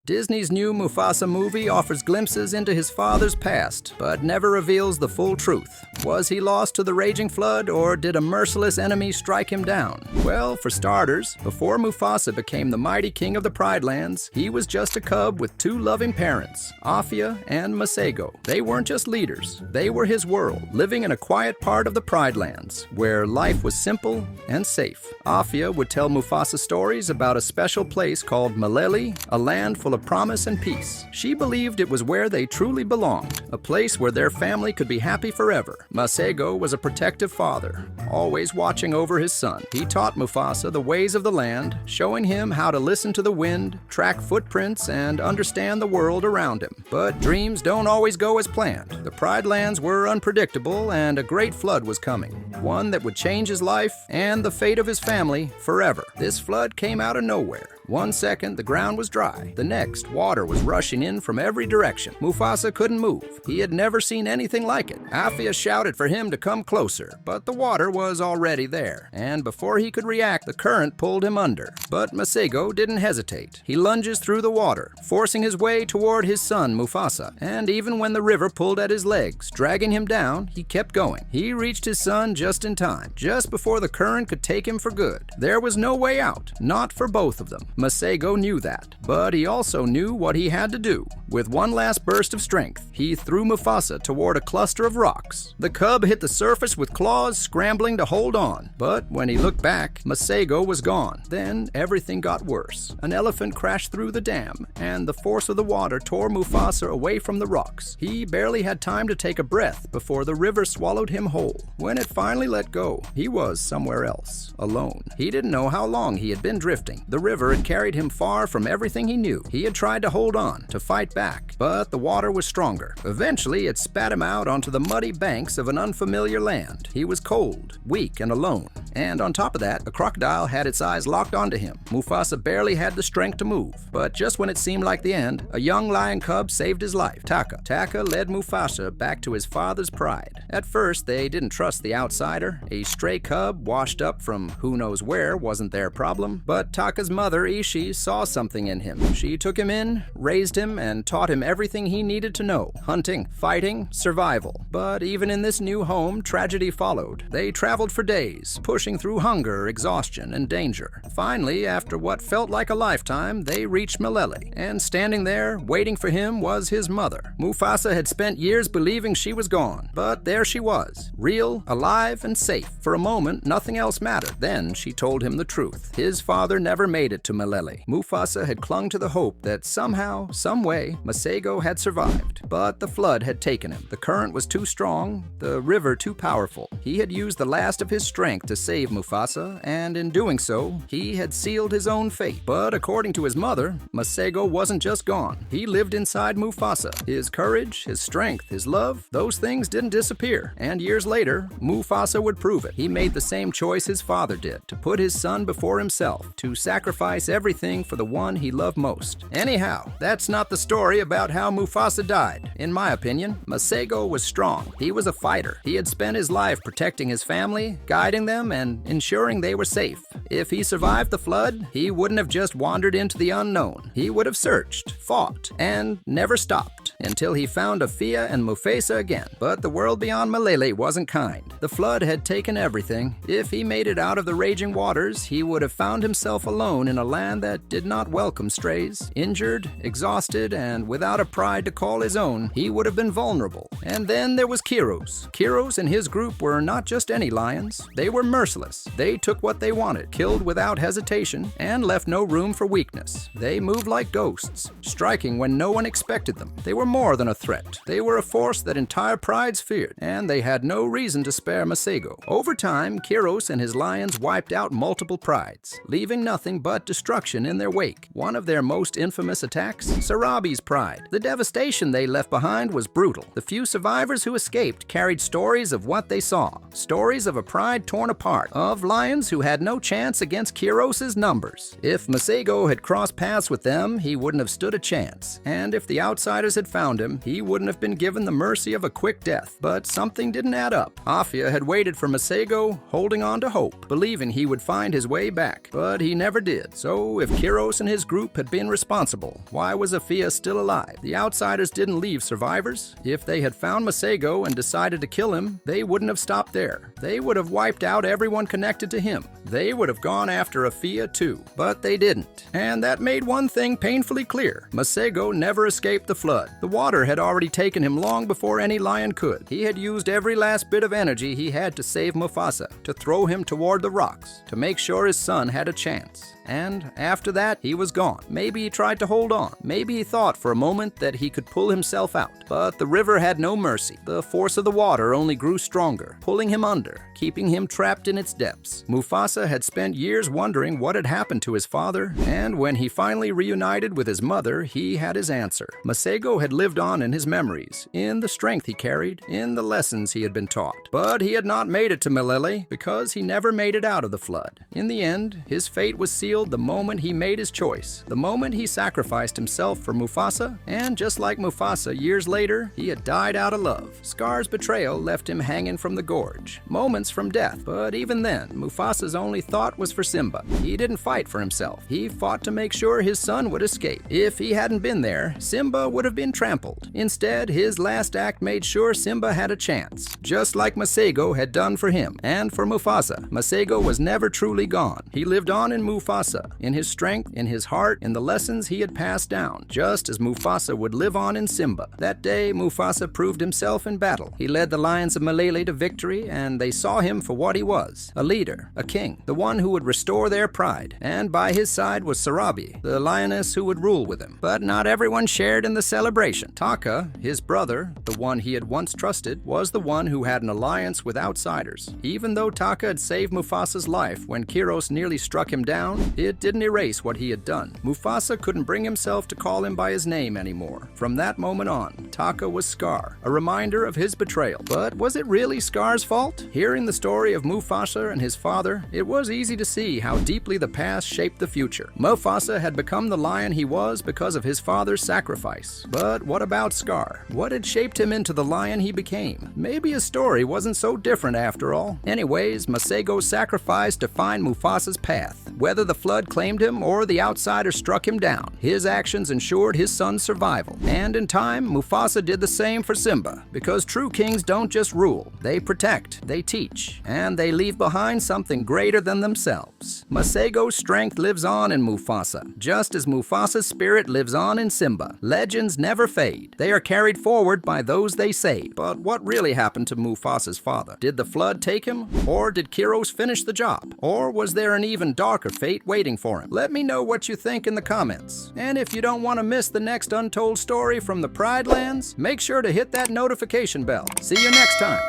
Disney's new Mufasa movie offers glimpses into his father's past, but never reveals the full truth. Was he lost to the raging flood, or did a merciless enemy strike him down? Well, for starters, before Mufasa became the mighty king of the Pride Lands, he was just a cub with two loving parents, Afia and Masego. They weren't just leaders, they were his world, living in a quiet part of the Pride Lands, where life was simple and safe. Afia would tell Mufasa stories about a special place called Maleli, a land full of promise and peace. She believed it was where they truly belonged, a place where their family could be happy forever. Masego was a protective father, always watching over his son. He taught Mufasa the ways of the land, showing him how to listen to the wind, track footprints, and understand the world around him. But dreams don't always go as planned. The Pride Lands were unpredictable, and a great flood was coming, one that would change his life and the fate of his family forever. This flood came out of nowhere. One second, the ground was dry. The next, water was rushing in from every direction. Mufasa couldn't move. He had never seen anything like it. Afia shouted for him to come closer, but the water was already there, and before he could react, the current pulled him under. But Masego didn't hesitate. He lunges through the water, forcing his way toward his son, Mufasa. And even when the river pulled at his legs, dragging him down, he kept going. He reached his son just in time, just before the current could take him for good. There was no way out, not for both of them. Masego knew that, but he also knew what he had to do. With one last burst of strength, he threw Mufasa toward a cluster of rocks. The cub hit the surface with claws, scrambling to hold on. But when he looked back, Masego was gone. Then everything got worse. An elephant crashed through the dam, and the force of the water tore Mufasa away from the rocks. He barely had time to take a breath before the river swallowed him whole. When it finally let go, he was somewhere else, alone. He didn't know how long he had been drifting. The river had carried him far from everything he knew. He had tried to hold on, to fight back, but the water was stronger. Eventually, it spat him out onto the muddy banks of an unfamiliar land. He was cold, weak, and alone. And on top of that, a crocodile had its eyes locked onto him. Mufasa barely had the strength to move. But just when it seemed like the end, a young lion cub saved his life, Taka. Taka led Mufasa back to his father's pride. At first, they didn't trust the outsider. A stray cub washed up from who knows where wasn't their problem. But Taka's mother, Ishi, saw something in him. She took him in, raised him, and taught him everything he needed to know. Hunting, fighting, survival. But even in this new home, tragedy followed. They traveled for days, pushing through hunger, exhaustion, and danger. Finally, after what felt like a lifetime, they reached Maleli. And standing there, waiting for him, was his mother. Mufasa had spent years believing she was gone. But there she was, real, alive, and safe. For a moment, nothing else mattered. Then she told him the truth. His father never made it to Maleli. Mufasa had clung to the hope that somehow, some way, Masego had survived. But the flood had taken him. The current was too strong, the river too powerful. He had used the last of his strength to save Mufasa, and in doing so, he had sealed his own fate. But according to his mother, Masego wasn't just gone. He lived inside Mufasa. His courage, his strength, his love, those things didn't disappear. And years later, Mufasa would prove it. He made the same choice his father did, to put his son before himself, to sacrifice everything for the one he loved most. Anyhow, that's not the story about how Mufasa died. In my opinion, Masego was strong. He was a fighter. He had spent his life protecting his family, guiding them, and ensuring they were safe. If he survived the flood, he wouldn't have just wandered into the unknown. He would have searched, fought, and never stopped until he found Afia and Mufasa again. But the world beyond Maleli wasn't kind. The flood had taken everything. If he made it out of the raging waters, he would have found himself alone in a land that did not welcome strays. Injured, exhausted, and without a pride to call his own, he would have been vulnerable. And then there was Kiros. Kiros and his group were not just any lions. They were merciless. They took what they wanted, killed without hesitation, and left no room for weakness. They moved like ghosts, striking when no one expected them. They were more than a threat. They were a force that entire prides feared, and they had no reason to spare Masego. Over time, Kiros and his lions wiped out multiple prides, leaving nothing but destruction in their wake. One of their most infamous attacks, Sarabi's pride. The devastation they left behind was brutal. The few survivors who escaped carried stories of what they saw. Stories of a pride torn apart, of lions who had no chance against Kiros' numbers. If Masego had crossed paths with them, he wouldn't have stood a chance, and if the outsiders had found him, he wouldn't have been given the mercy of a quick death. But something didn't add up. Afia had waited for Masego, holding on to hope, believing he would find his way back, but he never did. So if Kiros and his group had been responsible, why was Afia still alive? The outsiders didn't leave survivors. If they had found Masego and decided to kill him, they wouldn't have stopped there. They would have wiped out everyone connected to him. They would have gone after Afia too, but they didn't. And that made one thing painfully clear. Masego never escaped the flood. The water had already taken him long before any lion could. He had used every last bit of energy he had to save Mufasa, to throw him toward the rocks, to make sure his son had a chance. And after that, he was gone. Maybe he tried to hold on. Maybe he thought for a moment that he could pull himself out. But the river had no mercy. The force of the water only grew stronger, pulling him under, keeping him trapped in its depths. Mufasa had spent years wondering what had happened to his father, and when he finally reunited with his mother, he had his answer. Masego had lived on in his memories, in the strength he carried, in the lessons he had been taught. But he had not made it to Malele because he never made it out of the flood. In the end, his fate was sealed the moment he made his choice, the moment he sacrificed himself for Mufasa, and just like Mufasa, years later, he had died out of love. Scar's betrayal left him hanging from the gorge, moments from death, but even then, Mufasa's only thought was for Simba. He didn't fight for himself. He fought to make sure his son would escape. If he hadn't been there, Simba would have been trampled. Instead, his last act made sure Simba had a chance, just like Masego had done for him and for Mufasa. Masego was never truly gone. He lived on in Mufasa, in his strength, in his heart, in the lessons he had passed down, just as Mufasa would live on in Simba. That day, Mufasa proved himself in battle. He led the lions of Malele to victory, and they saw him for what he was, a leader, a king, the one who would restore their pride. And by his side was Sarabi, the lioness who would rule with him. But not everyone shared in the celebration. Taka, his brother, the one he had once trusted, was the one who had an alliance with outsiders. Even though Taka had saved Mufasa's life when Kiros nearly struck him down, it didn't erase what he had done. Mufasa couldn't bring himself to call him by his name anymore. From that moment on, Taka was Scar, a reminder of his betrayal. But was it really Scar's fault? Hearing the story of Mufasa and his father, it was easy to see how deeply the past shaped the future. Mufasa had become the lion he was because of his father's sacrifice. But what about Scar? What had shaped him into the lion he became? Maybe his story wasn't so different after all. Anyways, Masego sacrificed to find Mufasa's path. Whether the flood claimed him or the outsider struck him down, his actions ensured his son's survival. And in time, Mufasa did the same for Simba, because true kings don't just rule, they protect, they teach, and they leave behind something greater than themselves. Masego's strength lives on in Mufasa, just as Mufasa's spirit lives on in Simba. Legends never fade. They are carried forward by those they save. But what really happened to Mufasa's father? Did the flood take him? Or did Kiros finish the job? Or was there an even darker fate waiting for him? Let me know what you think in the comments. And if you don't want to miss the next untold story from the Pride Lands, make sure to hit that notification bell. See you next time.